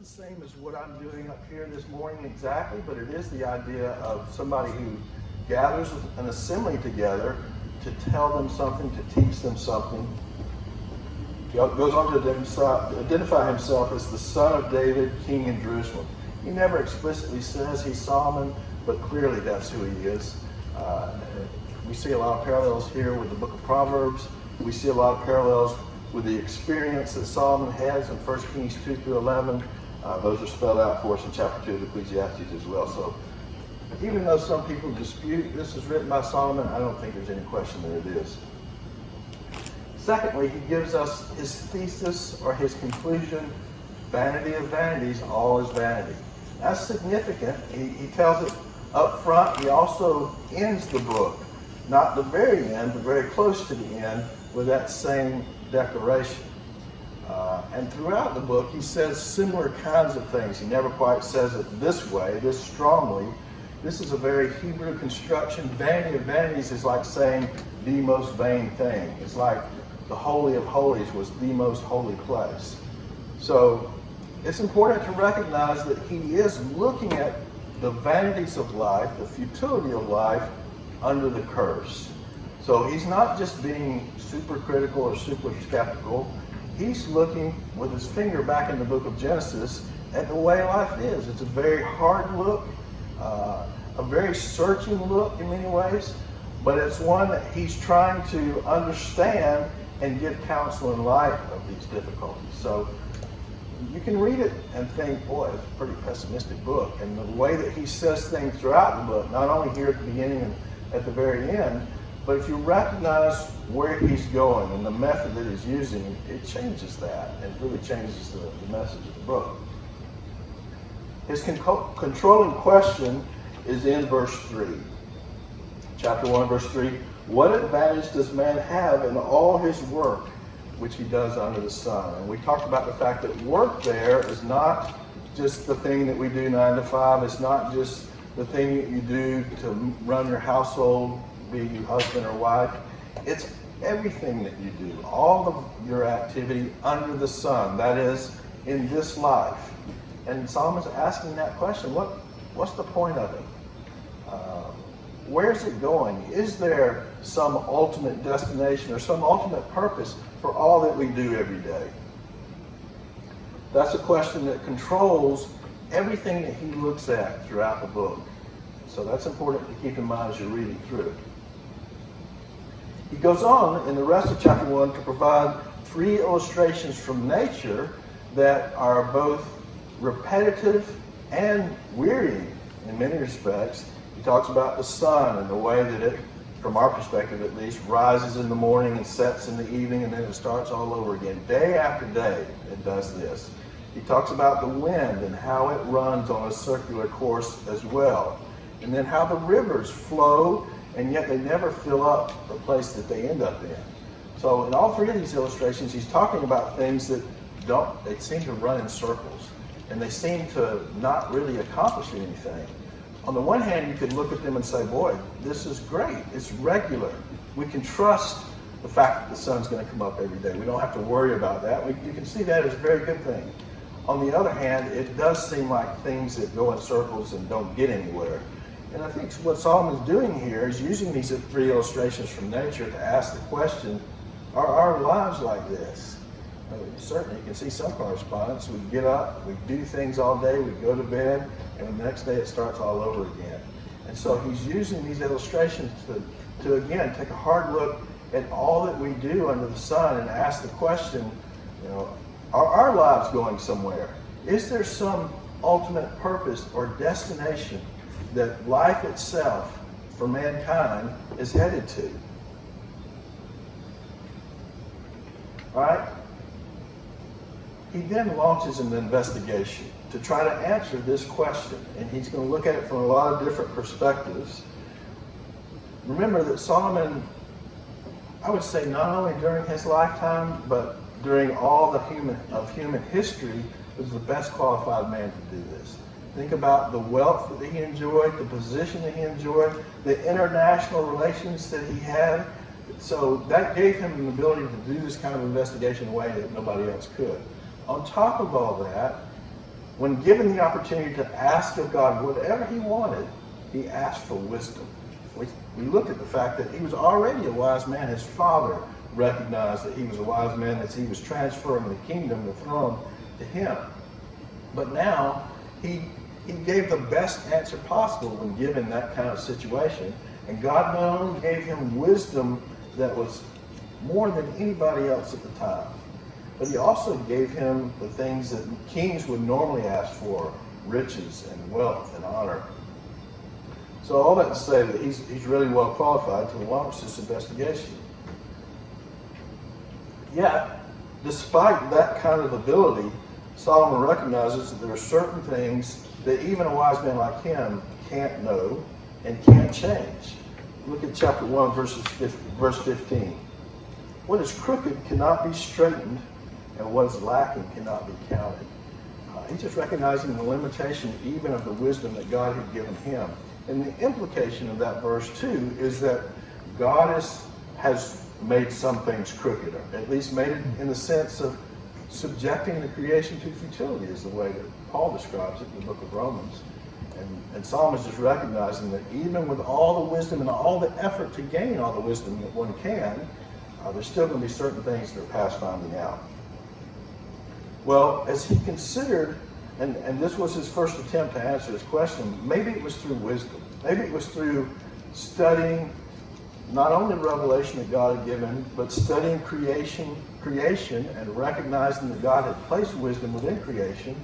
the same as what I'm doing up here this morning exactly, but it is the idea of somebody who gathers an assembly together to tell them something, to teach them something. He goes on to identify himself as the son of David, king in Jerusalem. He never explicitly says he's Solomon, but clearly that's who he is. We see a lot of parallels here with the book of Proverbs. We see a lot of parallels with the experience that Solomon has in 1 Kings 2 through 11. Those are spelled out for us in chapter 2 of Ecclesiastes as well. So even though some people dispute this is written by Solomon, I don't think there's any question that it is. Secondly, he gives us his thesis or his conclusion: vanity of vanities, all is vanity. That's significant. He tells it up front. He also ends the book, not the very end, but very close to the end, with that same declaration. And throughout the book, he says similar kinds of things. He never quite says it this way, this strongly. This is a very Hebrew construction. Vanity of vanities is like saying the most vain thing. It's like the Holy of Holies was the most holy place. So it's important to recognize that he is looking at the vanities of life, the futility of life, under the curse. So he's not just being super critical or super skeptical. He's looking with his finger back in the book of Genesis at the way life is. It's a very hard look, a very searching look in many ways, but it's one that he's trying to understand and give counsel in light of these difficulties. So you can read it and think, boy, it's a pretty pessimistic book. And the way that he says things throughout the book, not only here at the beginning and at the very end, but if you recognize where he's going and the method that he's using, it changes that and really changes the message of the book. His controlling question is in verse 3. Chapter 1, verse 3. What advantage does man have in all his work which he does under the sun? And we talked about the fact that work there is not just the thing that we do 9 to 5. It's not just the thing that you do to run your household, be you husband or wife. It's everything that you do, all of your activity under the sun, that is, in this life. And Solomon's asking that question, what's the point of it? Where's it going? Is there some ultimate destination or some ultimate purpose for all that we do every day? That's a question that controls everything that he looks at throughout the book. So that's important to keep in mind as you're reading through it. He goes on in the rest of chapter 1 to provide 3 illustrations from nature that are both repetitive and wearying in many respects. He talks about the sun and the way that it, from our perspective at least, rises in the morning and sets in the evening, and then it starts all over again. Day after day it does this. He talks about the wind and how it runs on a circular course as well. And then how the rivers flow, and yet they never fill up the place that they end up in. So in all 3 of these illustrations, he's talking about things that they seem to run in circles, and they seem to not really accomplish anything. On the one hand, you could look at them and say, boy, this is great. It's regular. We can trust the fact that the sun's going to come up every day. We don't have to worry about that. You can see that as a very good thing. On the other hand, it does seem like things that go in circles and don't get anywhere. And I think what Solomon's doing here is using these 3 illustrations from nature to ask the question, are our lives like this? Certainly, you can see some correspondence. We get up, we do things all day, we go to bed, and the next day it starts all over again. And so he's using these illustrations to again, take a hard look at all that we do under the sun and ask the question, are our lives going somewhere? Is there some ultimate purpose or destination that life itself for mankind is headed to? All right? He then launches an investigation to try to answer this question, and he's going to look at it from a lot of different perspectives. Remember that Solomon, I would say not only during his lifetime, but during all the human history, was the best qualified man to do this. Think about the wealth that he enjoyed, the position that he enjoyed, the international relations that he had. So that gave him an ability to do this kind of investigation in a way that nobody else could. On top of all that, When given the opportunity to ask of God whatever he wanted, he asked for wisdom. We looked at the fact that he was already a wise man. His father recognized that he was a wise man as he was transferring the kingdom, the throne, to him. But now he gave the best answer possible when given that kind of situation. And God not only gave him wisdom that was more than anybody else at the time, but he also gave him the things that kings would normally ask for: riches and wealth and honor. So all that to say that he's really well qualified to launch this investigation. Yet, despite that kind of ability, Solomon recognizes that there are certain things that even a wise man like him can't know and can't change. Look at chapter 1, verse 15. What is crooked cannot be straightened, and what is lacking cannot be counted. He's just recognizing the limitation even of the wisdom that God had given him. And the implication of that verse, too, is that God has made some things crooked, or at least made it in the sense of subjecting the creation to futility, is the way that Paul describes it in the book of Romans. And Solomon is just recognizing that even with all the wisdom and all the effort to gain all the wisdom that one can, there's still going to be certain things that are past finding out. Well, as he considered, and this was his first attempt to answer this question, maybe it was through wisdom. Maybe it was through studying not only revelation that God had given, but studying creation and recognizing that God had placed wisdom within creation.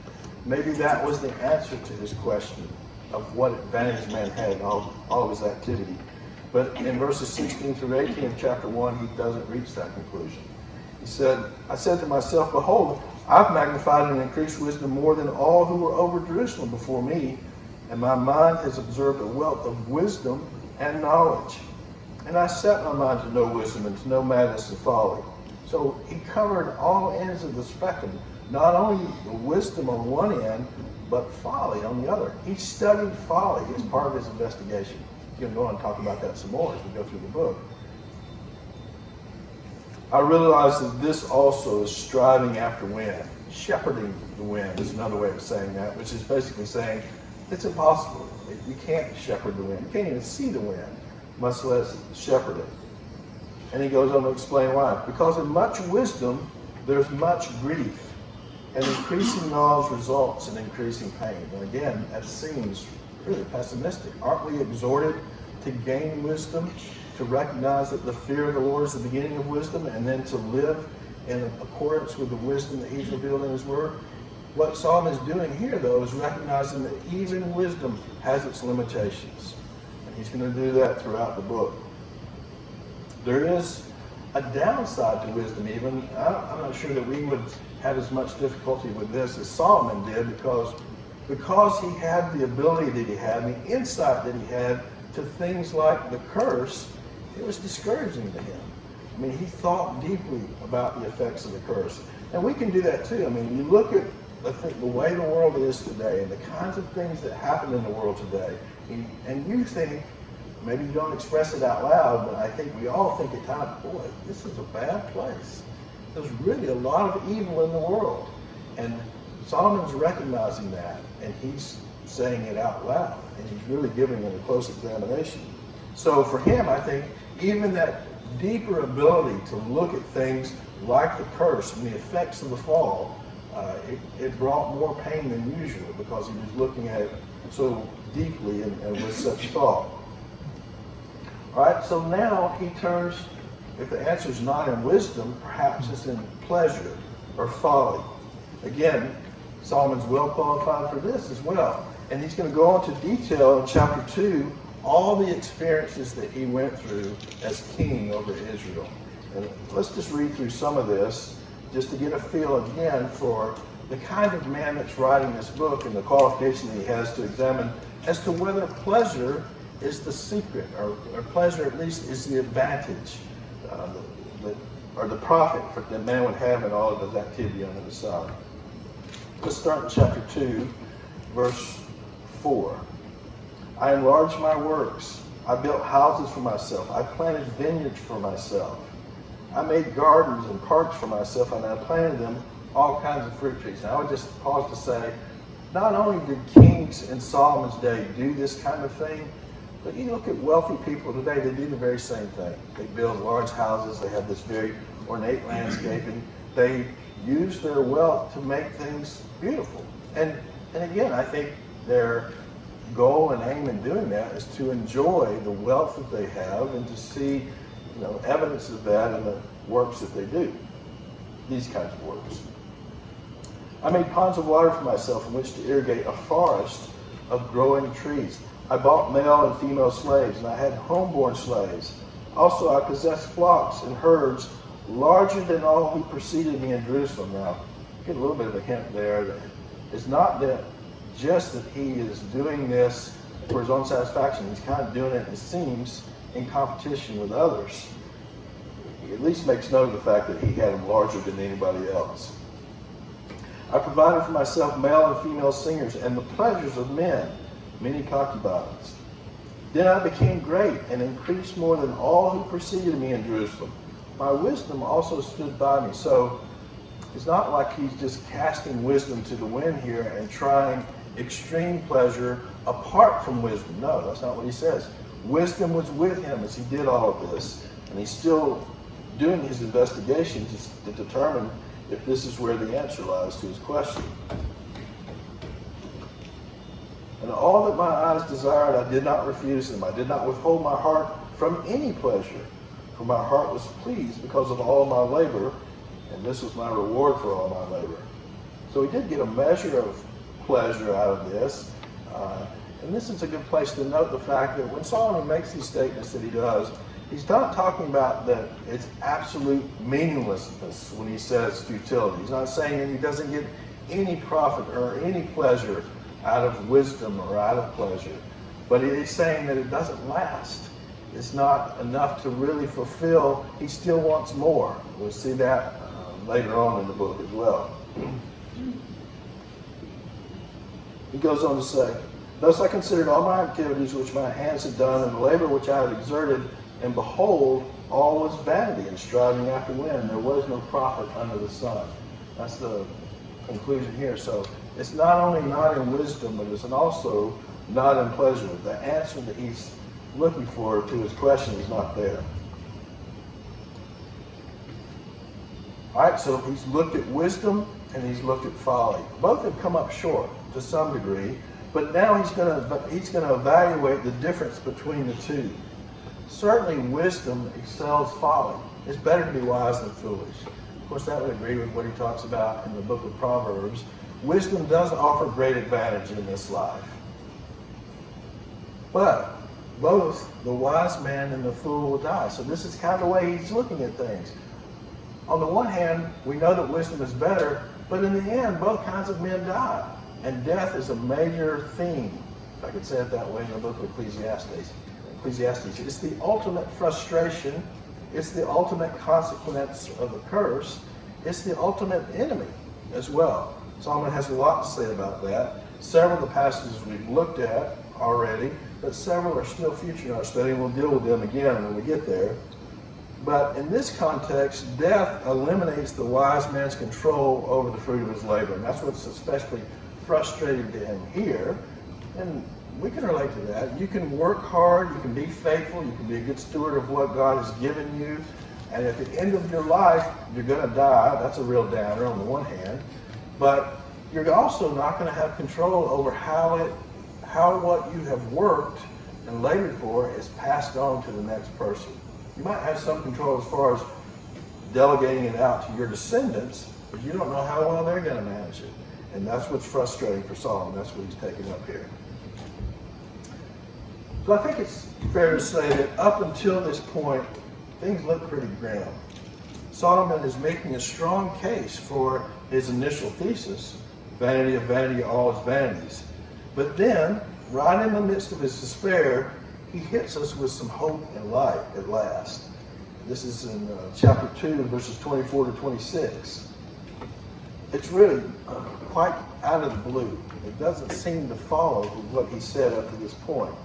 Maybe that was the answer to his question of what advantage man had in all of his activity. But in verses 16 through 18 of chapter 1, he doesn't reach that conclusion. He said, I said to myself, behold, I've magnified and increased wisdom more than all who were over Jerusalem before me, and my mind has observed a wealth of wisdom and knowledge. And I set my mind to know wisdom and to know madness and folly. So he covered all ends of the spectrum, not only the wisdom on one end, but folly on the other. He studied folly as part of his investigation. He's going to go on and talk about that some more as we go through the book. I realize that this also is striving after wind. Shepherding the wind is another way of saying that, which is basically saying it's impossible. You can't shepherd the wind. You can't even see the wind, much less shepherd it. And he goes on to explain why. Because in much wisdom, there's much grief. And increasing knowledge results in increasing pain. And again, that seems really pessimistic. Aren't we exhorted to gain wisdom, to recognize that the fear of the Lord is the beginning of wisdom, and then to live in accordance with the wisdom that he's revealed in his word? What Solomon is doing here, though, is recognizing that even wisdom has its limitations. And he's going to do that throughout the book. There is a downside to wisdom even. I'm not sure that we would have as much difficulty with this as Solomon did, because he had the ability that he had, the insight that he had to things like the curse. It was discouraging to him. I mean, he thought deeply about the effects of the curse. And we can do that too. I mean, you look at the way the world is today and the kinds of things that happen in the world today, and you think, maybe you don't express it out loud, but I think we all think at times, boy, this is a bad place. There's really a lot of evil in the world. And Solomon's recognizing that, and he's saying it out loud, and he's really giving it a close examination. So for him, I think, even that deeper ability to look at things like the curse and the effects of the fall, it brought more pain than usual, because he was looking at it so deeply and with such thought. All right, so now he turns, if the answer is not in wisdom, perhaps it's in pleasure or folly. Again, Solomon's well qualified for this as well. And he's going to go into detail in chapter 2, all the experiences that he went through as king over Israel. And let's just read through some of this, just to get a feel again for the kind of man that's writing this book and the qualification that he has to examine as to whether pleasure is the secret, or pleasure at least is the advantage, or the profit that man would have in all of his activity under the sun. Let's start in chapter 2, verse 4. I enlarged my works. I built houses for myself. I planted vineyards for myself. I made gardens and parks for myself, and I planted them all kinds of fruit trees. Now I would just pause to say, not only did kings in Solomon's day do this kind of thing, but you look at wealthy people today, they do the very same thing. They build large houses, they have this very ornate landscaping. They use their wealth to make things beautiful. And again, I think their goal and aim in doing that is to enjoy the wealth that they have and to see, evidence of that in the works that they do. These kinds of works. I made ponds of water for myself in which to irrigate a forest of growing trees. I bought male and female slaves, and I had homeborn slaves. Also, I possessed flocks and herds larger than all who preceded me in Jerusalem. Now, get a little bit of a hint there that it's not that just that he is doing this for his own satisfaction. He's kind of doing it, it seems, in competition with others. He at least makes note of the fact that he had them larger than anybody else. I provided for myself male and female singers and the pleasures of men, many concubines. Then I became great and increased more than all who preceded me in Jerusalem. My wisdom also stood by me. So it's not like he's just casting wisdom to the wind here and trying extreme pleasure apart from wisdom. No, that's not what he says. Wisdom was with him as he did all of this. And he's still doing his investigation to determine if this is where the answer lies to his question. And all that my eyes desired, I did not refuse them. I did not withhold my heart from any pleasure, for my heart was pleased because of all my labor, and this was my reward for all my labor. So he did get a measure of pleasure out of this. And this is a good place to note the fact that when Solomon makes these statements that he does, he's not talking about that it's absolute meaninglessness when he says futility. He's not saying that he doesn't get any profit or any pleasure out of wisdom or out of pleasure. But he's saying that it doesn't last. It's not enough to really fulfill. He still wants more. We'll see that later on in the book as well. He goes on to say, thus I considered all my activities which my hands had done and the labor which I had exerted, and behold, all was vanity and striving after wind. There was no profit under the sun. That's the conclusion here. So it's not only not in wisdom, but it's also not in pleasure. The answer that he's looking for to his question is not there. All right, so he's looked at wisdom and he's looked at folly. Both have come up short to some degree, but now he's going to evaluate the difference between the two. Certainly, wisdom excels folly. It's better to be wise than foolish. Of course, that would agree with what he talks about in the book of Proverbs. Wisdom does offer great advantage in this life. But both the wise man and the fool will die. So this is kind of the way he's looking at things. On the one hand, we know that wisdom is better, but in the end, both kinds of men die. And death is a major theme, if I could say it that way, in the book of Ecclesiastes. It's the ultimate frustration. It's the ultimate consequence of the curse. It's the ultimate enemy as well. Solomon has a lot to say about that. Several of the passages we've looked at already, but several are still future in our study, and we'll deal with them again when we get there. But in this context, death eliminates the wise man's control over the fruit of his labor. And that's what's especially frustrating to him here. And we can relate to that. You can work hard, you can be faithful, you can be a good steward of what God has given you, and at the end of your life, you're going to die. That's a real downer on the one hand, but you're also not going to have control over how what you have worked and labored for is passed on to the next person. You might have some control as far as delegating it out to your descendants, but you don't know how well they're going to manage it. And that's what's frustrating for Solomon. That's what he's taking up here. So I think it's fair to say that up until this point, things look pretty grim. Solomon is making a strong case for his initial thesis, vanity of vanity, all is vanities. But then, right in the midst of his despair, he hits us with some hope and light at last. This is in chapter 2, verses 24 to 26. It's really quite out of the blue. It doesn't seem to follow what he said up to this point.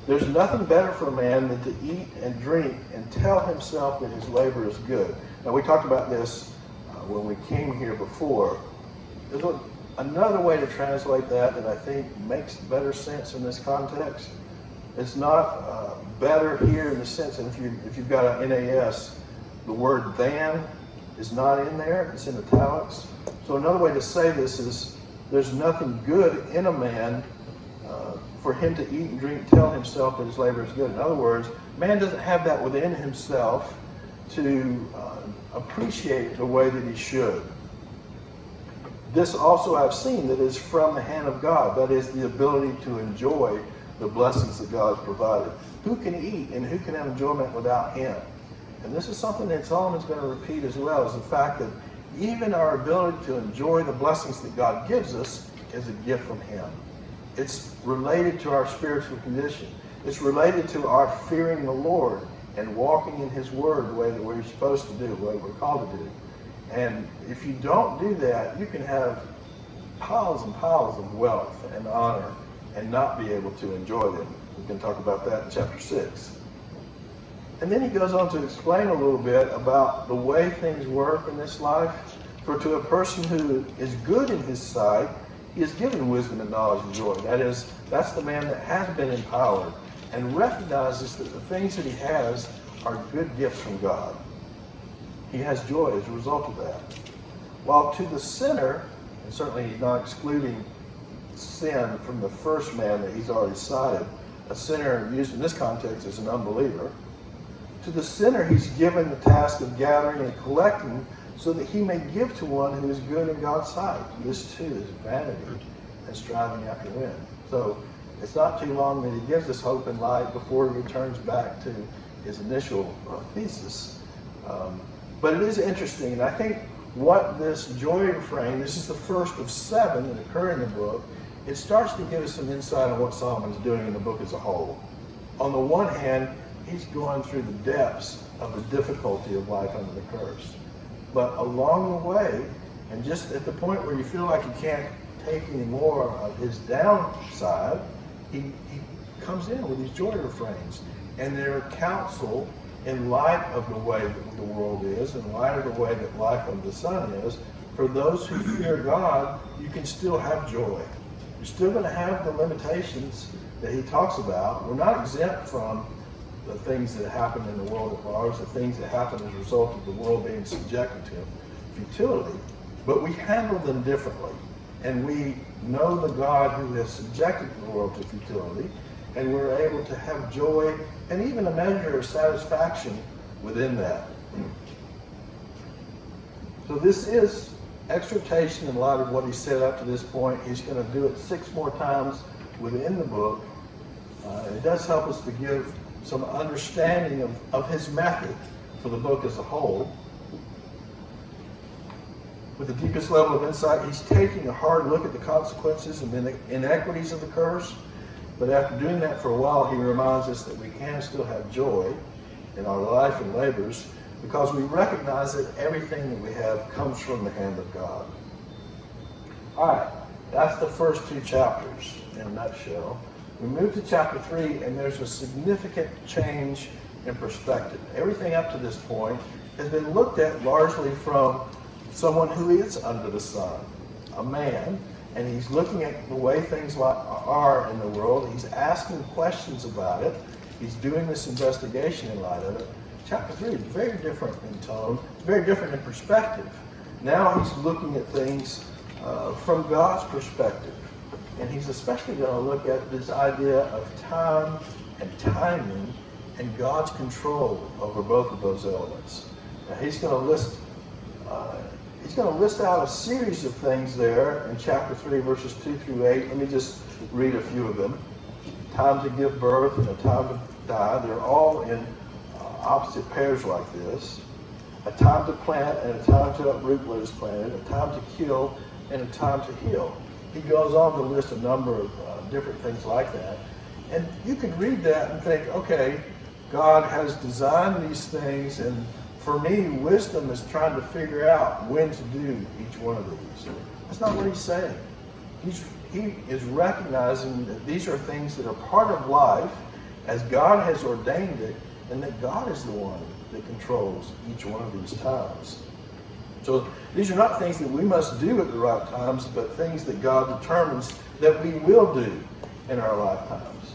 There's nothing better for a man than to eat and drink and tell himself that his labor is good. Now, we talked about this when we came here before. There's Another way to translate that I think makes better sense in this context, it's not better here in the sense that if you've got an NAS, the word than is not in there, it's in italics. So another way to say this is there's nothing good in a man for him to eat and drink, tell himself that his labor is good. In other words, man doesn't have that within himself to appreciate it the way that he should. This also I've seen that is from the hand of God. That is the ability to enjoy the blessings that God has provided. Who can eat and who can have enjoyment without him? And this is something that Solomon's going to repeat as well, is the fact that even our ability to enjoy the blessings that God gives us is a gift from him. It's related to our spiritual condition. It's related to our fearing the Lord and walking in his word the way that we're supposed to do, the way we're called to do. And if you don't do that, you can have piles and piles of wealth and honor and not be able to enjoy them. We can talk about that in chapter 6. And then he goes on to explain a little bit about the way things work in this life. For to a person who is good in his sight, he is given wisdom and knowledge and joy. That is, that's the man that has been empowered and recognizes that the things that he has are good gifts from God. He has joy as a result of that. While to the sinner, and certainly he's not excluding sin from the first man that he's already cited, a sinner used in this context as an unbeliever, to the sinner he's given the task of gathering and collecting so that he may give to one who is good in God's sight. This too is vanity and striving after wind. So it's not too long that he gives us hope and light before he returns back to his initial thesis. But it is interesting, and I think what this joy refrain, this is the first of 7 that occur in the book, it starts to give us some insight on what Solomon's doing in the book as a whole. On the one hand, he's going through the depths of the difficulty of life under the curse. But along the way, and just at the point where you feel like you can't take any more of his downside, he comes in with these joy refrains. And they're counsel in light of the way that the world is, in light of the way that life under the sun is. For those who fear God, you can still have joy. You're still going to have the limitations that he talks about. We're not exempt from the things that happen in the world at large, the things that happen as a result of the world being subjected to futility, but we handle them differently. And we know the God who has subjected the world to futility, and we're able to have joy and even a measure of satisfaction within that. So this is exhortation in light of what he said up to this point. He's going to do it 6 more times within the book. It does help us to give some understanding of his method for the book as a whole. With the deepest level of insight, he's taking a hard look at the consequences and the inequities of the curse. But after doing that for a while, he reminds us that we can still have joy in our life and labors because we recognize that everything that we have comes from the hand of God. All right, that's the first 2 chapters in a nutshell. We move to chapter 3, and there's a significant change in perspective. Everything up to this point has been looked at largely from someone who is under the sun, a man. And he's looking at the way things are in the world. He's asking questions about it. He's doing this investigation in light of it. Chapter 3 is very different in tone, very different in perspective. Now he's looking at things from God's perspective. And he's especially going to look at this idea of time and timing and God's control over both of those elements. Now he's going to list out a series of things there in chapter 3, verses 2 through 8. Let me just read a few of them. Time to give birth and a time to die. They're all in opposite pairs like this. A time to plant and a time to uproot what is planted. A time to kill and a time to heal. He goes on to list a number of different things like that. And you could read that and think, okay, God has designed these things, and for me, wisdom is trying to figure out when to do each one of these. That's not what he's saying. He is recognizing that these are things that are part of life as God has ordained it, and that God is the one that controls each one of these times. So these are not things that we must do at the right times, but things that God determines that we will do in our lifetimes.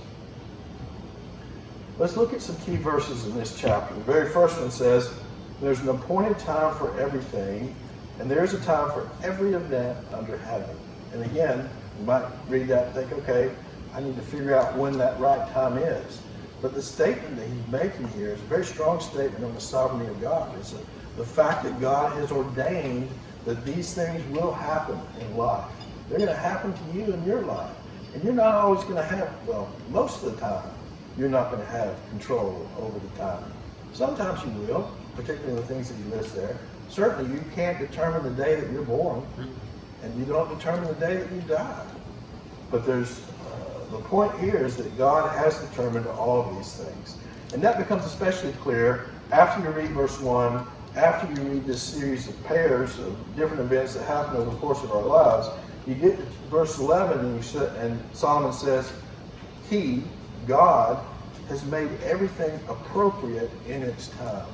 Let's look at some key verses in this chapter. The very first one says, there's an appointed time for everything, and there's a time for every event under heaven. And again, you might read that and think, okay, I need to figure out when that right time is. But the statement that he's making here is a very strong statement on the sovereignty of God. It's the fact that God has ordained that these things will happen in life. They're going to happen to you in your life. And you're not always going to have, well, most of the time, you're not going to have control over the timing. Sometimes you will, particularly the things that you list there. Certainly you can't determine the day that you're born, and you don't determine the day that you die. But there's the point here is that God has determined all of these things. And that becomes especially clear after you read verse 1, after you read this series of pairs of different events that happen over the course of our lives. You get to verse 11 and Solomon says, He, God, has made everything appropriate in its time.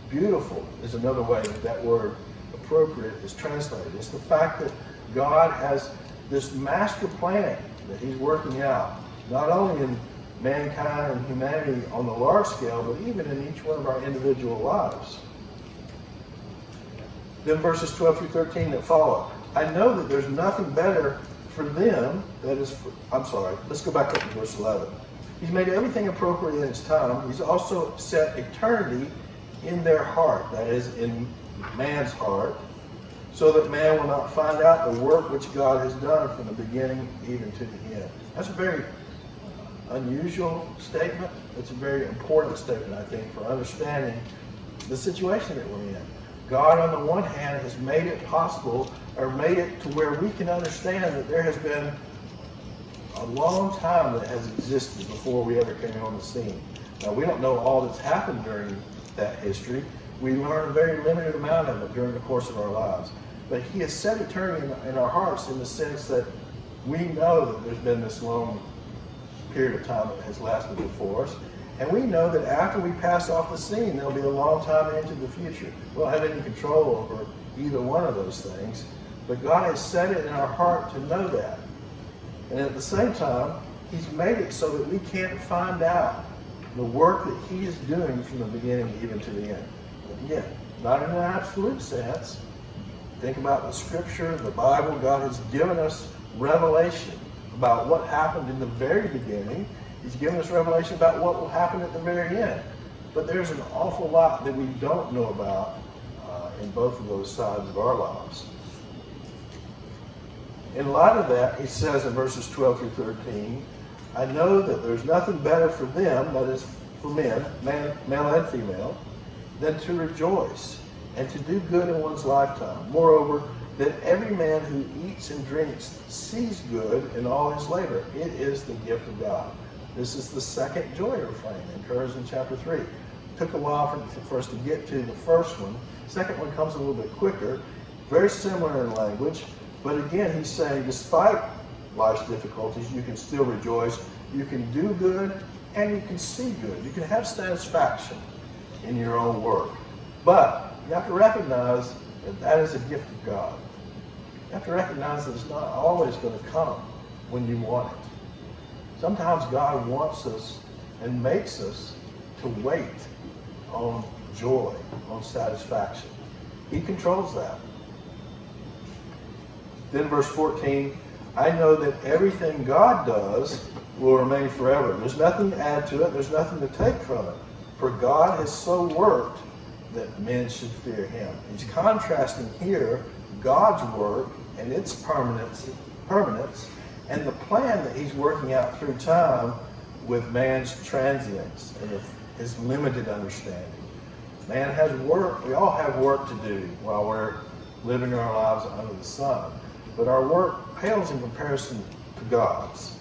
Beautiful is another way that word appropriate is translated. It's the fact that God has this master plan that he's working out, not only in mankind and humanity on the large scale, but even in each one of our individual lives. Then verses 12 through 13 that follow. I know that there's nothing better for them that is for, let's go back up to verse 11. He's made everything appropriate in its time. He's also set eternity in their heart, that is, in man's heart, so that man will not find out the work which God has done from the beginning even to the end. That's a very unusual statement. It's a very important statement, I think, for understanding the situation that we're in. God, on the one hand, has made it possible, or made it to where we can understand that there has been a long time that has existed before we ever came on the scene. Now, we don't know all that's happened during that history. We learn a very limited amount of it during the course of our lives. But he has set eternity in our hearts in the sense that we know that there's been this long period of time that has lasted before us. And we know that after we pass off the scene, there'll be a long time into the future. We don't have any control over either one of those things. But God has set it in our heart to know that. And at the same time, he's made it so that we can't find out the work that he is doing from the beginning even to the end. Again, not in an absolute sense. Think about the scripture, the Bible. God has given us revelation about what happened in the very beginning. He's given us revelation about what will happen at the very end. But there's an awful lot that we don't know about in both of those sides of our lives. In light of that, he says in verses 12 through 13, I know that there's nothing better for them, that is for men, male and female, than to rejoice and to do good in one's lifetime. Moreover, that every man who eats and drinks sees good in all his labor. It is the gift of God. This is the second joy refrain that occurs in chapter 3. It took a while for us to get to the first one. The second one comes a little bit quicker, very similar in language. But again, he's saying despite life's difficulties, you can still rejoice. You can do good and you can see good. You can have satisfaction in your own work. But you have to recognize that that is a gift of God. You have to recognize that it's not always going to come when you want it. Sometimes God wants us and makes us to wait on joy, on satisfaction. He controls that. Then verse 14, I know that everything God does will remain forever. There's nothing to add to it. There's nothing to take from it. For God has so worked that men should fear him. He's contrasting here God's work and its permanence and the plan that he's working out through time with man's transience and his limited understanding. Man has work. We all have work to do while we're living our lives under the sun. But our work pales in comparison to God's.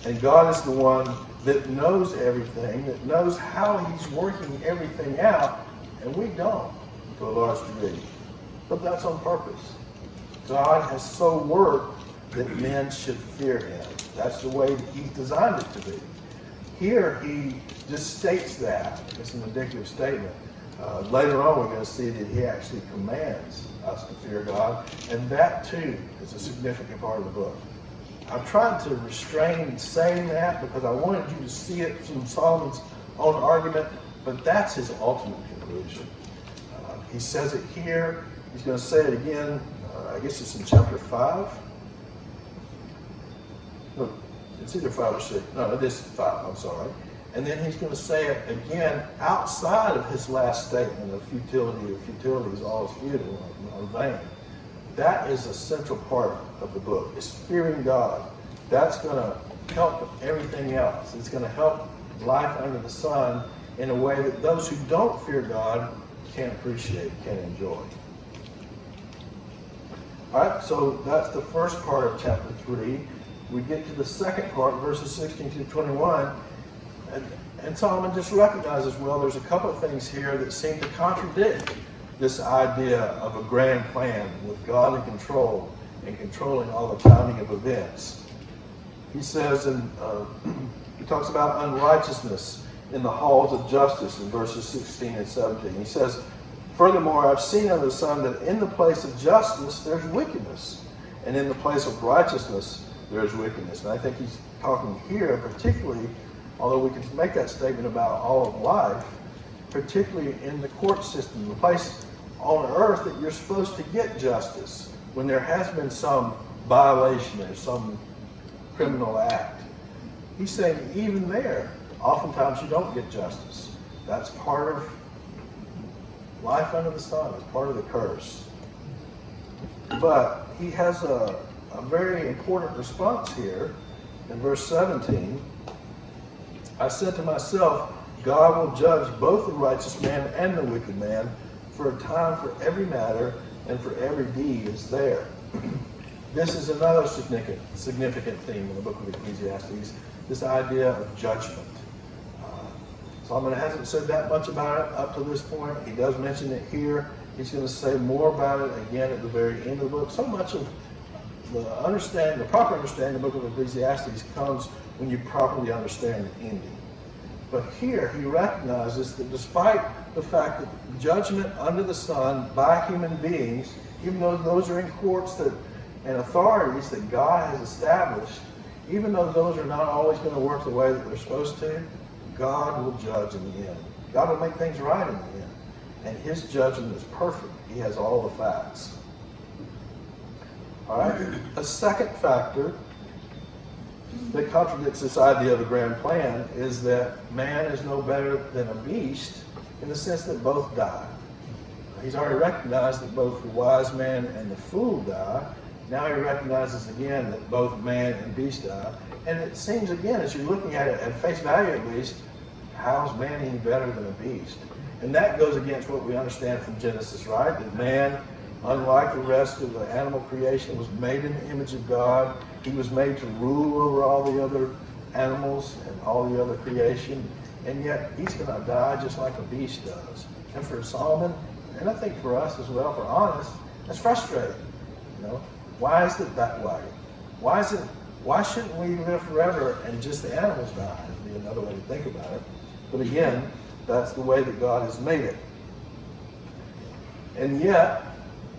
And God is the one that knows everything, that knows how he's working everything out, and we don't to a large degree. But that's on purpose. God has so worked that men should fear him. That's the way that he's designed it to be. Here he just states that. It's an indicative statement. Later on, we're going to see that he actually commands us to fear God, and that too is a significant part of the book. I've tried to restrain saying that because I wanted you to see it from Solomon's own argument, but that's his ultimate conclusion. He says it here. He's going to say it again. I guess it's in chapter 5. No, it's either 5 or 6. No, it is 5. I'm sorry. And then he's going to say it again outside of his last statement of futility. Futility is all is futile or vain. That is a central part of the book. It's fearing God. That's going to help everything else. It's going to help life under the sun in a way that those who don't fear God can't appreciate, can't enjoy. All right, so that's the first part of chapter 3. We get to the second part, verses 16 to 21. And Solomon just recognizes, well, there's a couple of things here that seem to contradict this idea of a grand plan with God in control and controlling all the timing of events. He says, he talks about unrighteousness in the halls of justice in verses 16 and 17. He says, furthermore, I've seen under the sun that in the place of justice there's wickedness, and in the place of righteousness there's wickedness. And I think he's talking here particularly, although we can make that statement about all of life, particularly in the court system, the place on earth that you're supposed to get justice when there has been some violation or some criminal act. He's saying even there, oftentimes you don't get justice. That's part of life under the sun. It's part of the curse. But he has a very important response here in verse 17. I said to myself, God will judge both the righteous man and the wicked man, for a time for every matter and for every deed is there. This is another significant theme in the book of Ecclesiastes, this idea of judgment. Solomon hasn't said that much about it up to this point. He does mention it here. He's going to say more about it again at the very end of the book. So much of the proper understanding of the book of Ecclesiastes comes when you properly understand the ending. But here he recognizes that despite the fact that judgment under the sun by human beings, even though those are in courts and authorities that God has established, even though those are not always going to work the way that they're supposed to, God will judge in the end. God will make things right in the end. And his judgment is perfect. He has all the facts. All right. A second factor that contradicts this idea of a grand plan is that man is no better than a beast in the sense that both die. He's already recognized that both the wise man and the fool die. Now he recognizes again that both man and beast die. And it seems again, as you're looking at it at face value at least, how is man any better than a beast? And that goes against what we understand from Genesis, right? That man, unlike the rest of the animal creation, was made in the image of God. He was made to rule over all the other animals and all the other creation. And yet he's going to die just like a beast does. And for Solomon, and I think for us as well, for honest, that's frustrating. Why is it that way? Why shouldn't we live forever and just the animals die? Would be another way to think about it. But again, that's the way that God has made it. And yet,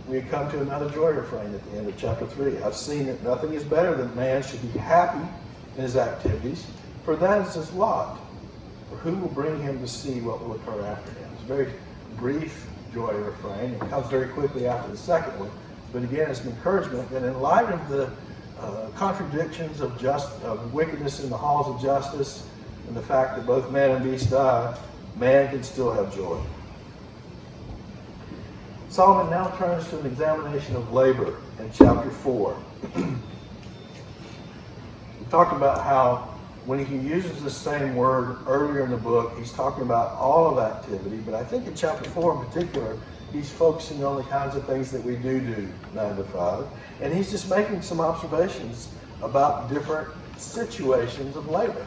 we come to another joy refrain at the end of chapter 3. I've seen that nothing is better than man should be happy in his activities, for that is his lot. For who will bring him to see what will occur after him? It's a very brief joy refrain. It comes very quickly after the second one. But again, it's an encouragement that in light of the contradictions of wickedness in the halls of justice and the fact that both man and beast die, man can still have joy. Solomon now turns to an examination of labor in chapter 4. We talked about how when he uses the same word earlier in the book, he's talking about all of activity, but I think in chapter 4 in particular, he's focusing on the kinds of things that we do 9 to 5. And he's just making some observations about different situations of labor.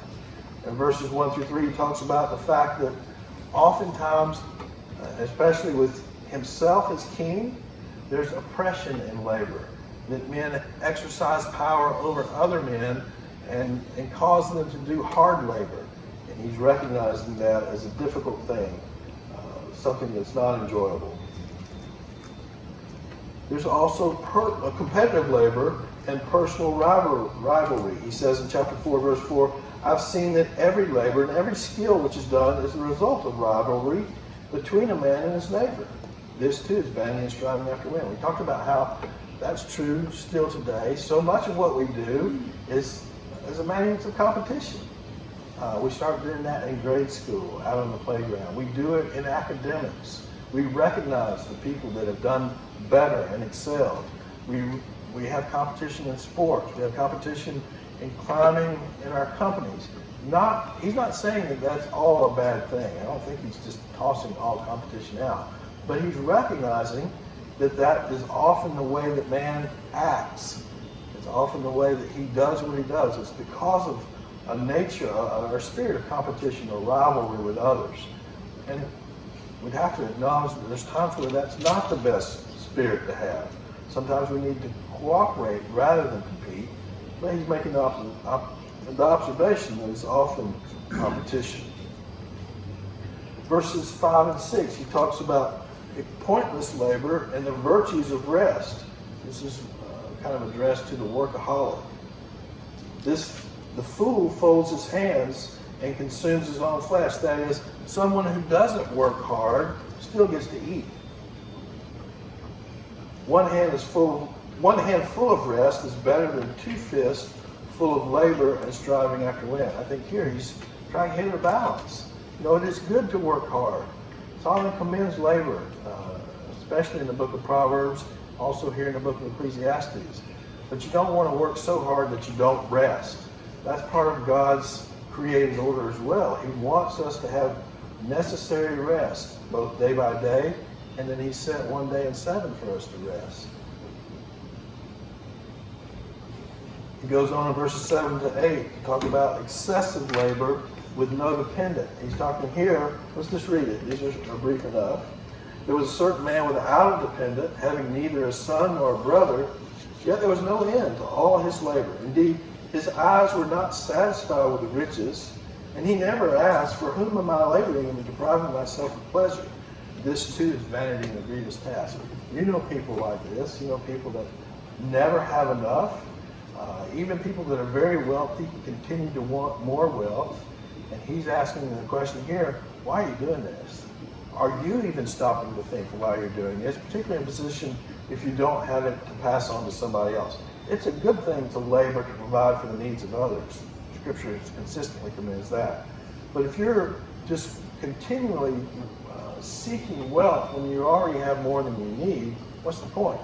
In verses 1 through 3, he talks about the fact that oftentimes, especially with himself as king, there's oppression in labor. That men exercise power over other men and cause them to do hard labor. And he's recognizing that as a difficult thing. something that's not enjoyable. There's also competitive labor and personal rivalry. He says in chapter 4, verse 4, I've seen that every labor and every skill which is done is the result of rivalry between a man and his neighbor. This too is vanity and striving after wind. We talked about how that's true still today. So much of what we do is a matter of competition. We start doing that in grade school, out on the playground. We do it in academics. We recognize the people that have done better and excelled. We have competition in sports. We have competition in climbing in our companies. He's not saying that that's all a bad thing. I don't think he's just tossing all competition out. But he's recognizing that that is often the way that man acts. It's often the way that he does what he does. It's because of a nature, or a spirit of competition or rivalry with others. And we'd have to acknowledge that there's times where that's not the best spirit to have. Sometimes we need to cooperate rather than compete. But he's making the observation that it's often competition. Verses 5 and 6, he talks about pointless labor and the virtues of rest. This is kind of addressed to the workaholic. The fool folds his hands and consumes his own flesh. That is, someone who doesn't work hard still gets to eat. One hand full of rest is better than two fists full of labor and striving after wind. I think here he's trying to hit a balance. It is good to work hard. Solomon commends labor, especially in the book of Proverbs, also here in the book of Ecclesiastes. But you don't want to work so hard that you don't rest. That's part of God's created order as well. He wants us to have necessary rest, both day by day, and then he set one day in 7 for us to rest. He goes on in verses 7 to 8 to talk about excessive labor with no dependent. He's talking here, let's just read it. These are brief enough. There was a certain man without a dependent, having neither a son nor a brother, yet there was no end to all his labor. Indeed, his eyes were not satisfied with the riches, and he never asked, for whom am I laboring and depriving myself of pleasure? This too is vanity and a grievous task. You know people like this. You know people that never have enough. Even people that are very wealthy continue to want more wealth. And he's asking the question here, why are you doing this? Are you even stopping to think why you're doing this, particularly in a position if you don't have it to pass on to somebody else? It's a good thing to labor to provide for the needs of others. Scripture consistently commends that. But if you're just continually seeking wealth when you already have more than you need, what's the point?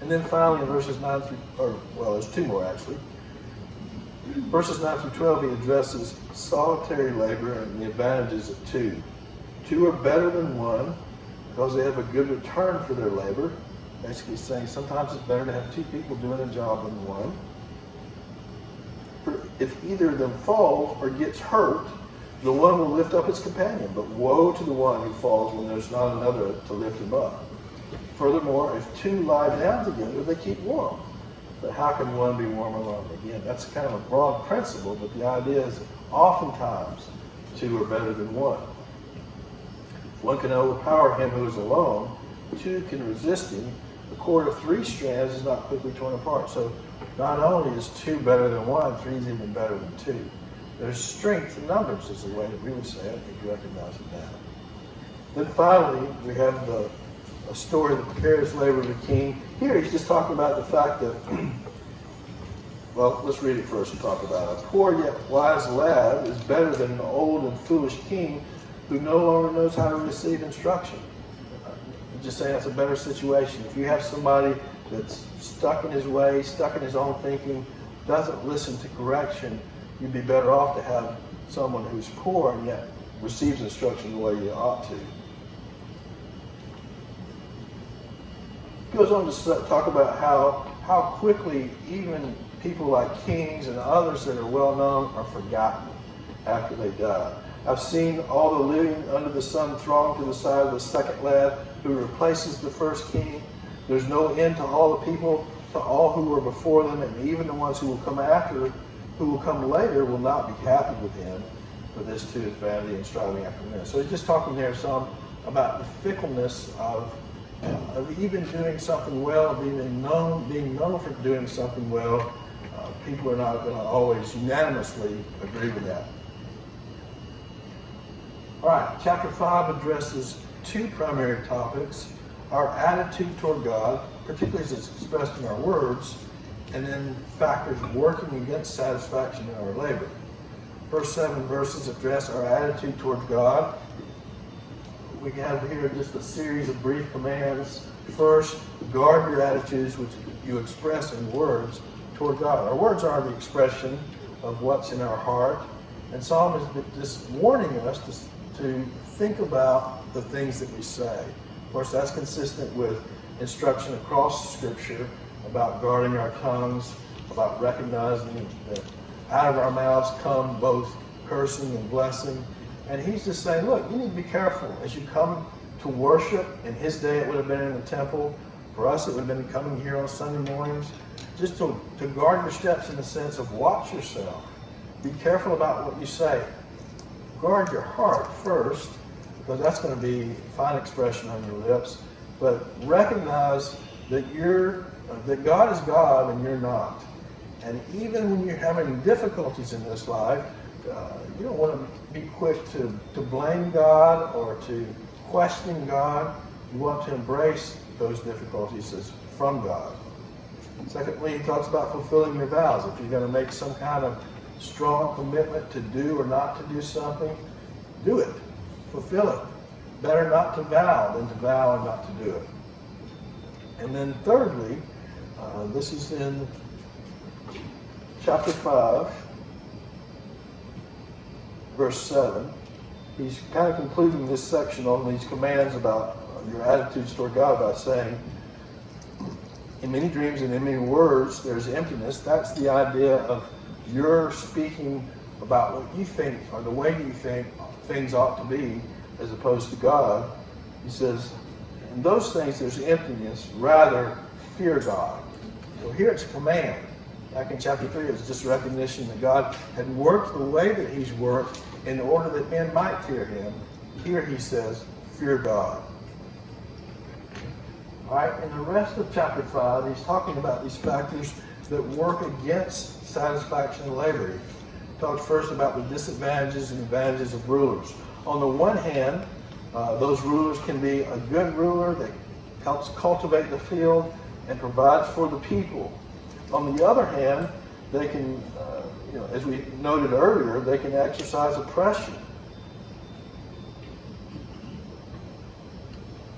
And then finally in verses 9 through, there's 2 more actually. Verses 9 through 12, he addresses solitary labor and the advantages of 2. 2 are better than 1 because they have a good return for their labor. Basically saying sometimes it's better to have 2 people doing a job than 1. For if either of them falls or gets hurt, the one will lift up his companion, but woe to the one who falls when there's not another to lift him up. Furthermore, if 2 lie down together, they keep warm. But how can one be warm alone? Again, that's kind of a broad principle, but the idea is oftentimes 2 are better than 1. One can overpower him who is alone. 2 can resist him. The cord of 3 strands is not quickly torn apart. So not only is 2 better than 1, 3 is even better than 2. There's strength in numbers is the way that we would say it, if you recognize it now. Then finally, we have a story of the precarious labor of the king. Here he's just talking about the fact that, well, let's read it first and talk about it. A poor yet wise lad is better than an old and foolish king who no longer knows how to receive instruction. I'm just saying that's a better situation. If you have somebody that's stuck in his way, stuck in his own thinking, doesn't listen to correction, you'd be better off to have someone who's poor and yet receives instruction the way you ought to. He goes on to talk about how quickly even people like kings and others that are well known are forgotten after they die. I've seen all the living under the sun throng to the side of the second lad who replaces the first king. There's no end to all the people, to all who were before them, and even the ones who will come after, who will come later, will not be happy with him. for this too is vanity and striving after men. So he's just talking there some about the fickleness of even doing something well, being known for doing something well. People are not going to always unanimously agree with that. All right, chapter 5 addresses two primary topics: our attitude toward God, particularly as it's expressed in our words, and then factors working against satisfaction in our labor. First 7 verses address our attitude toward God. We have here just a series of brief commands. First, guard your attitudes which you express in words toward God. Our words are the expression of what's in our heart. And Solomon is just warning us to think about the things that we say. Of course, that's consistent with instruction across Scripture about guarding our tongues, about recognizing that out of our mouths come both cursing and blessing. And he's just saying, look, you need to be careful as you come to worship. In his day, it would have been in the temple. For us, it would have been coming here on Sunday mornings. Just to guard your steps in the sense of watch yourself. Be careful about what you say. Guard your heart first, because that's going to be a fine expression on your lips. But recognize that that God is God and you're not. And even when you're having difficulties in this life, you don't want to be quick to blame God or to question God. You want to embrace those difficulties as from God. Secondly, he talks about fulfilling your vows. If you're going to make some kind of strong commitment to do or not to do something, do it. Fulfill it. Better not to vow than to vow and not to do it. And then thirdly, this is in chapter 5, verse 7. He's kind of concluding this section on these commands about your attitudes toward God by saying, in many dreams and in many words, there's emptiness. That's the idea of you're speaking about what you think or the way you think things ought to be as opposed to God. He says, in those things there's emptiness, rather fear God. So here it's a command. Back in chapter 3, it's just recognition that God had worked the way that he's worked in order that men might fear him. Here he says, fear God. All right, in the rest of chapter 5, he's talking about these factors that work against satisfaction in labor. He talks first about the disadvantages and advantages of rulers. On the one hand, those rulers can be a good ruler that helps cultivate the field and provides for the people. On the other hand, they can, as we noted earlier, they can exercise oppression.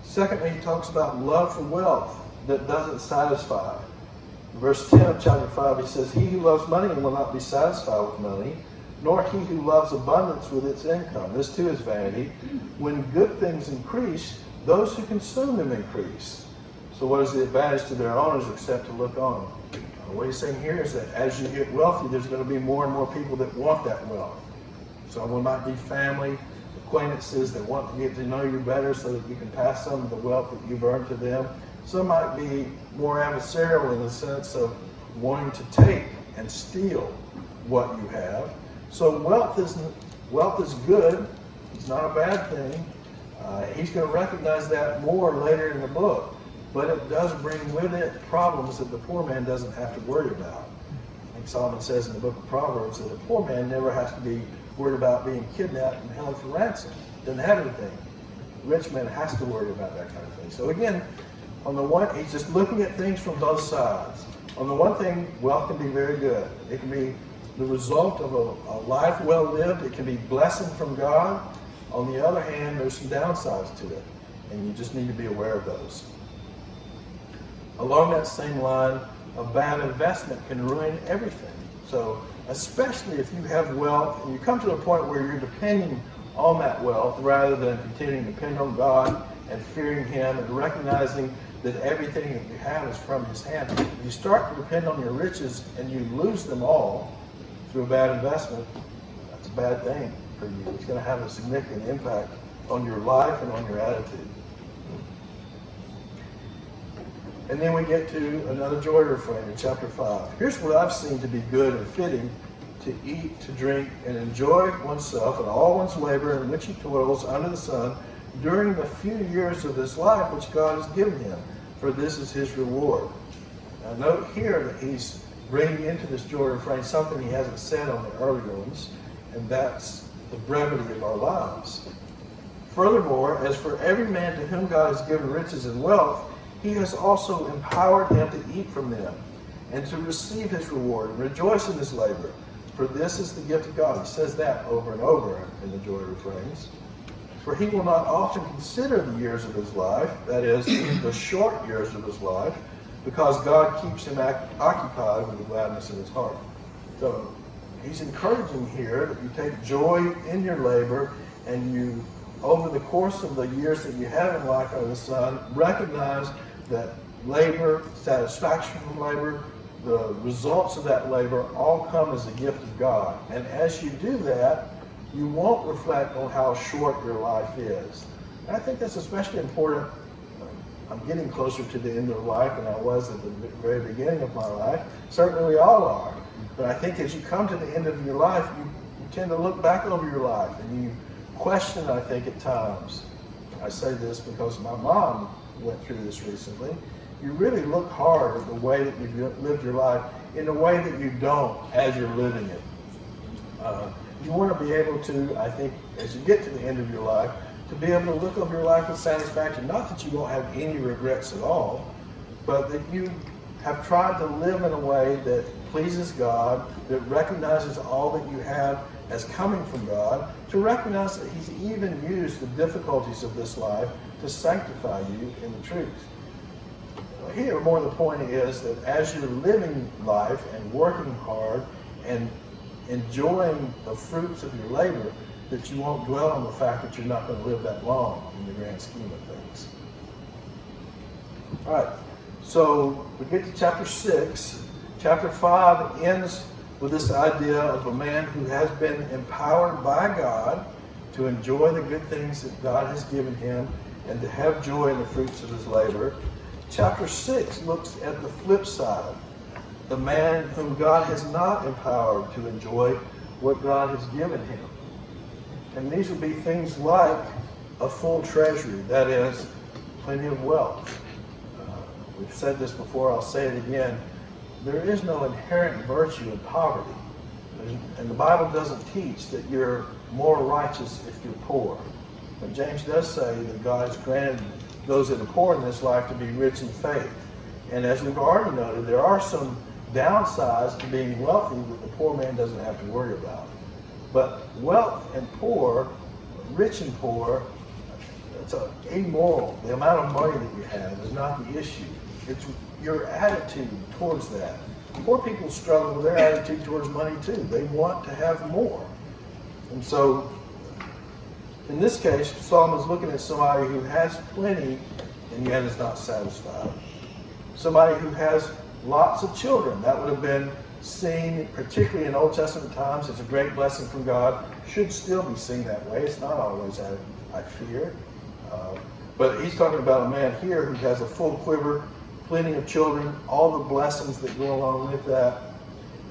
Secondly, he talks about love for wealth that doesn't satisfy. In verse 10 of chapter 5, he says, he who loves money will not be satisfied with money, nor he who loves abundance with its income. This too is vanity. When good things increase, those who consume them increase. So what is the advantage to their owners except to look on? What he's saying here is that as you get wealthy, there's going to be more and more people that want that wealth. Someone might be family, acquaintances that want to get to know you better so that you can pass some of the wealth that you've earned to them. Some might be more adversarial in the sense of wanting to take and steal what you have. So wealth is good. It's not a bad thing. He's going to recognize that more later in the book. But it does bring with it problems that the poor man doesn't have to worry about. I think Solomon says in the book of Proverbs that a poor man never has to be worried about being kidnapped and held for ransom. Doesn't have anything. A rich man has to worry about that kind of thing. So again, on the one, he's just looking at things from both sides. On the one thing, wealth can be very good. It can be the result of a life well lived. It can be blessing from God. On the other hand, there's some downsides to it, and you just need to be aware of those. Along that same line, a bad investment can ruin everything. So especially if you have wealth and you come to a point where you're depending on that wealth rather than continuing to depend on God and fearing him and recognizing that everything that you have is from his hand. If you start to depend on your riches and you lose them all through a bad investment, that's a bad thing for you. It's going to have a significant impact on your life and on your attitude. And then we get to another joy refrain in chapter 5. Here's what I've seen to be good and fitting to eat, to drink, and enjoy oneself and all one's labor in which he toils under the sun during the few years of his life which God has given him, for this is his reward. Now note here that he's bringing into this joy refrain something he hasn't said on the earlier ones, and that's the brevity of our lives. Furthermore, as for every man to whom God has given riches and wealth, he has also empowered him to eat from them, and to receive his reward, and rejoice in his labor. For this is the gift of God. He says that over and over in the joy refrains. For he will not often consider the years of his life, that is, the short years of his life, because God keeps him occupied with the gladness of his heart. So he's encouraging here that you take joy in your labor, and you, over the course of the years that you have in life under the sun, recognize that labor, satisfaction from labor, the results of that labor all come as a gift of God. And as you do that, you won't reflect on how short your life is. And I think that's especially important. I'm getting closer to the end of life than I was at the very beginning of my life. Certainly we all are. But I think as you come to the end of your life, you tend to look back over your life and you question, I think, at times. I say this because my mom went through this recently. You really look hard at the way that you've lived your life in a way that you don't as you're living it. You want to be able to, I think, as you get to the end of your life, to be able to look over your life with satisfaction. Not that you won't have any regrets at all, but that you have tried to live in a way that pleases God, that recognizes all that you have as coming from God, to recognize that he's even used the difficulties of this life to sanctify you in the truth. Here, more the point is that as you're living life and working hard and enjoying the fruits of your labor, that you won't dwell on the fact that you're not going to live that long in the grand scheme of things. All right, so we get to chapter 6. Chapter 5 ends with this idea of a man who has been empowered by God to enjoy the good things that God has given him and to have joy in the fruits of his labor. Chapter 6 looks at the flip side, the man whom God has not empowered to enjoy what God has given him. And these would be things like a full treasury, that is, plenty of wealth. We've said this before, I'll say it again. There is no inherent virtue in poverty. And the Bible doesn't teach that you're more righteous if you're poor. But James does say that God has granted those that are poor in this life to be rich in faith. And as we've already noted, there are some downsides to being wealthy that the poor man doesn't have to worry about. But wealth and poor, rich and poor, it's amoral. The amount of money that you have is not the issue. It's your attitude towards that. Poor people struggle with their attitude towards money too. They want to have more. And so, in this case, Solomon is looking at somebody who has plenty and yet is not satisfied. Somebody who has lots of children. That would have been seen, particularly in Old Testament times, as a great blessing from God. Should still be seen that way. It's not always, I fear. But he's talking about a man here who has a full quiver, plenty of children, all the blessings that go along with that.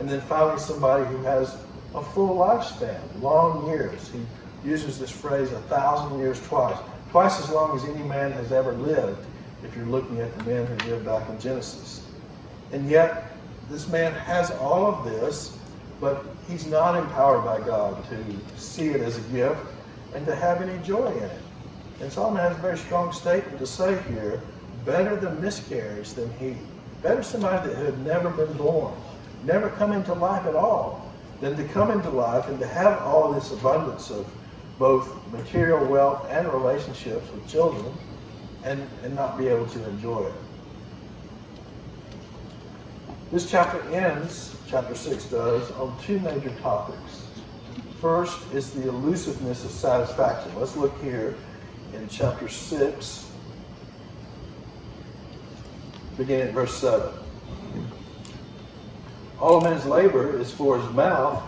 And then finally somebody who has a full lifespan, long years. He uses this phrase, 1,000 years twice. Twice as long as any man has ever lived, if you're looking at the men who lived back in Genesis. And yet, this man has all of this, but he's not empowered by God to see it as a gift and to have any joy in it. And Solomon has a very strong statement to say here, better the miscarriage than he. Better somebody that had never been born, never come into life at all, than to come into life and to have all this abundance of both material wealth and relationships with children and not be able to enjoy it. This chapter ends, chapter 6 does, on two major topics. First is the elusiveness of satisfaction. Let's look here in chapter 6, beginning at verse 7. All man's labor is for his mouth,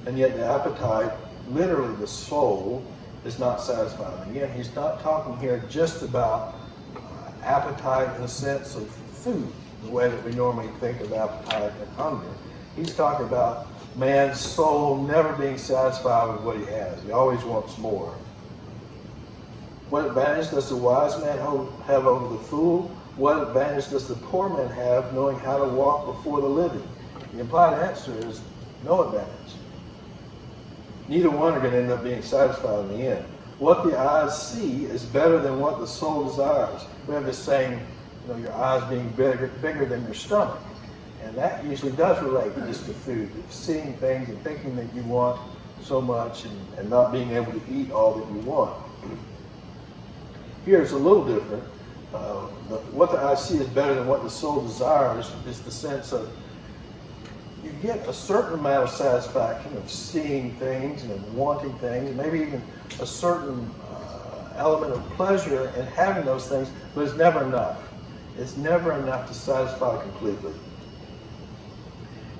and yet the appetite, literally the soul, is not satisfied. Again, he's not talking here just about appetite in the sense of food, the way that we normally think of appetite and hunger. He's talking about man's soul never being satisfied with what he has. He always wants more. What advantage does the wise man have over the fool? What advantage does the poor man have knowing how to walk before the living? The implied answer is no advantage. Neither one are going to end up being satisfied in the end. What the eyes see is better than what the soul desires. We have this saying, your eyes being bigger than your stomach. And that usually does relate just to food. Seeing things and thinking that you want so much and not being able to eat all that you want. Here it's a little different. What the eye see is better than what the soul desires is the sense of you get a certain amount of satisfaction of seeing things and of wanting things, maybe even a certain element of pleasure in having those things, but it's never enough. It's never enough to satisfy completely.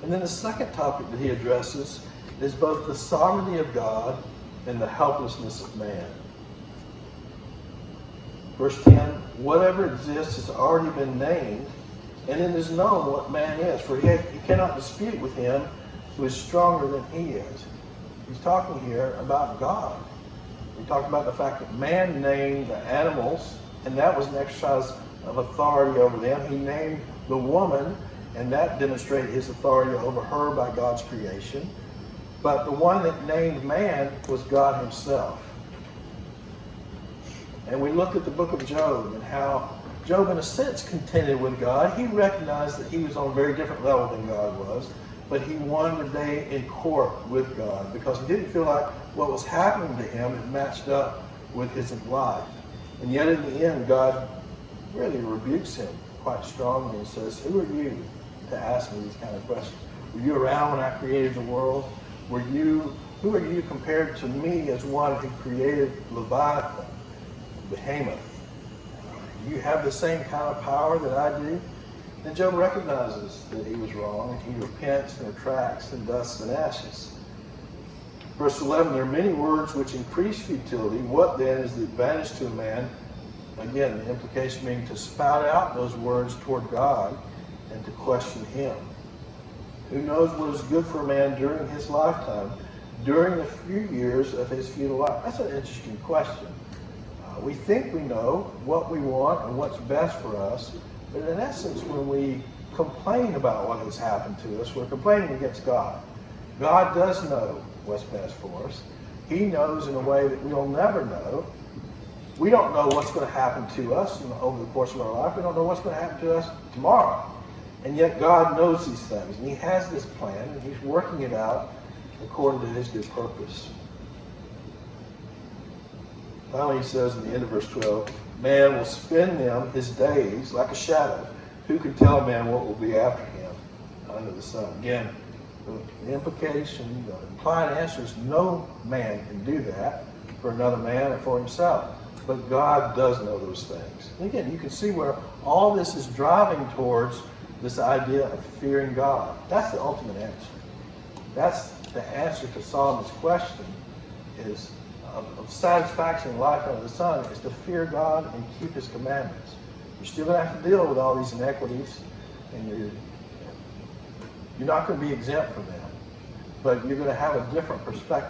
And then the second topic that he addresses is both the sovereignty of God and the helplessness of man. Verse 10, whatever exists has already been named, and it is known what man is, for he cannot dispute with him who is stronger than he is. He's talking here about God. He talked about the fact that man named the animals, and that was an exercise of authority over them. He named the woman, and that demonstrated his authority over her by God's creation. But the one that named man was God himself. And we looked at the book of Job and how Job, in a sense, contended with God. He recognized that he was on a very different level than God was, but he won the day in court with God because he didn't feel like what was happening to him had matched up with his life. And yet in the end, God really rebukes him quite strongly and says, who are you to ask me these kind of questions? Were you around when I created the world? Who are you compared to me as one who created Leviathan, Behemoth? You have the same kind of power that I do? And Job recognizes that he was wrong. He repents and retracts in dust and ashes. Verse 11, there are many words which increase futility. What then is the advantage to a man? Again, the implication being to spout out those words toward God and to question him. Who knows what is good for a man during his lifetime, during the few years of his futile life? That's an interesting question. We think we know what we want and what's best for us, but in essence, when we complain about what has happened to us, we're complaining against God. God does know what's best for us. He knows in a way that we'll never know. We don't know what's going to happen to us over the course of our life. We don't know what's going to happen to us tomorrow. And yet God knows these things, and he has this plan, and he's working it out according to his good purpose. Finally, he says in the end of verse 12, man will spend them his days like a shadow. Who can tell a man what will be after him under the sun? Again, the implication, the implied answer is no man can do that for another man or for himself. But God does know those things. And again, you can see where all this is driving towards this idea of fearing God. That's the ultimate answer. That's the answer to Solomon's question is of satisfaction in life under the sun is to fear God and keep his commandments. You're still going to have to deal with all these inequities, and you're not going to be exempt from them. But you're going to have a different perspective